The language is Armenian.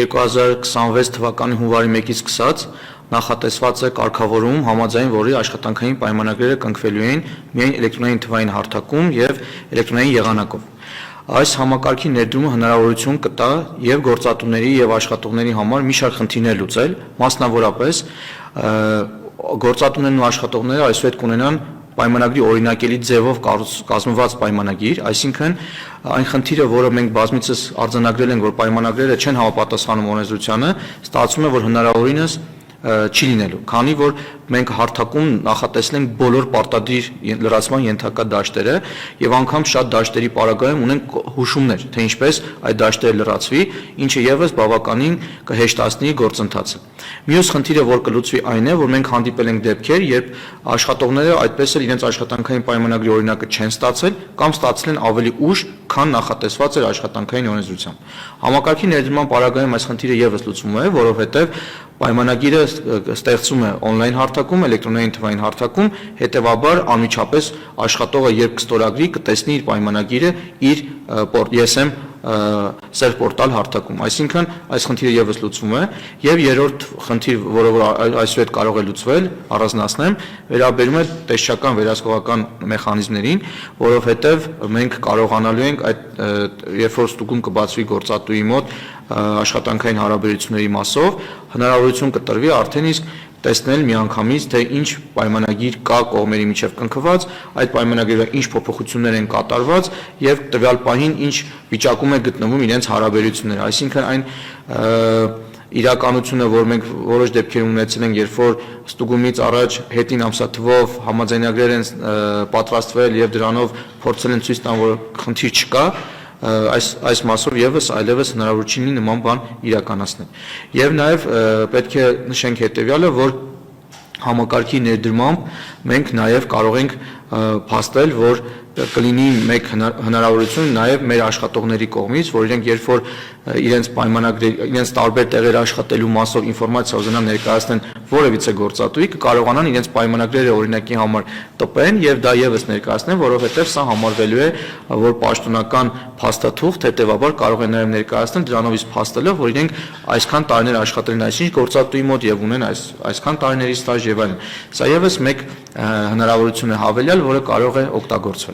2026 թվականի հունվարի 1-ից սկսած նախատեսված է կարգավորում, համաձայն որի աշխատանքային պայմանագրերը կնքվելու են միայն էլեկտրոնային թվային հարթակում եւ էլեկտրոնային եղանակով։ Այս համակարգի ներդրումը հնարավորություն կտա եւ գործատուների եւ աշխատողների համար մի շարք խնդիրներ լուծել, մասնավորապես գործատուներն ու աշխատողները այսուհետ կունենան պայմանագրի օրինակելի ձևով կազմված պայմանագիր, այսինքն այն խնդիրը, որը մենք բազմիցս արձանագրել ենք, որ պայմանագրերը չեն համապատասխանում օրենսդրությանը, ստացվում է, որ հնարավորինս չի լինելու, քանի որ մենք հարթակում նախատեսնենք բոլոր պարտադիր լրացման ենթակա դաշտերը եւ անգամ շատ դաշտերի պարագայում ունենք հուշումներ, թե ինչպես այդ դաշտերը լրացվի, ինչը եւս բավականին կհեշտացնի գործընթացը։ Մյուս խնդիրը, որ կլուծվի, այն է, որ մենք հանդիպել ենք դեպքեր, երբ աշխատողները այդպես էլ իրենց աշխատանքային պայմանագրի օրինակը չեն ստացել կամ ստացել են ավելի ուշ, քան նախատեսված էր աշխատանքային օրենսդրությամբ։ Համակարգի ներդրման պարագայում այս խնդիրը եւս լուծվում է, որովհետեւ պայմանագիրը ստեղծում է on-line հարթակում, էլեկտրոնային թվային հարթակում, հետևաբար անմիջապես աշխատողը երբ կստորագրի, կտեսնի իր պայմանագիրը իր ESM սերվ պորտալ հարթակում, այսինքն այս խնդիրը եւս լուծվում է եւ երրորդ խնդիր, որը այսուհետ կարող է լուծվել, առանձնացնեմ, վերաբերում է տեսչական վերահսկողական մեխանիզմներին, որովհետեւ մենք կարողանալու ենք այդ երբ որ ստուգում կբացվի գործատուի մոտ աշխատանքային հարաբերությունների մասով, հնարավորություն կտրվի արդեն իսկ տեսնել միանգամից, թե ինչ պայմանագիր կա կողմերի միջև կնքված, այդ պայմանագրերը ինչ փոփոխություններ են կատարված եւ տվյալ պահին ինչ վիճակում է գտնվում իրենց հարաբերությունները, այսինքն այն իրականությունը, որ մենք որոշ դեպքեր ունեցել ենք, երբ որ ստուգումից առաջ հետին ամսաթվով համաձայնագրեր են պատրաստվել եւ դրանով փորձել են ցույց տան, որ խնդիր չկա, այս մասով եւս այլևս հնարավոր չի լինի նման բան իրականացնել։ Եվ նաեւ պետք է նշենք հետեւյալը, որ համակարգի ներդրմամբ մենք նաեւ կարող ենք փաստել, որ կլինի մեկ հնարավորություն նաև մեր աշխատողների կողմից, որ իրենք երբ որ իրենց պայմանագրերի, իրենց տարբեր տեղեր աշխատելու մասով ինֆորմացիա ուզենան ներկայացնեն որևիցե գործատուի, կկարողանան իրենց պայմանագրերը օրինակի համար տպեն եւ դա եւս ներկայացնեն, որովհետեւ սա համարվելու է որ պաշտոնական փաստաթուղթ, հետեւաբար կարող են նաև ներկայացնել դրանով իսկ փաստելով, որ իրենք այսքան տարիներ աշխատել են այսինչ գործատուի մոտ եւ ունեն այսքան տարիների ստաժ եւ այլն։ Սա եւս մեկ հնարավորություն է հավելյալ, որը կարող է օգտագործվել։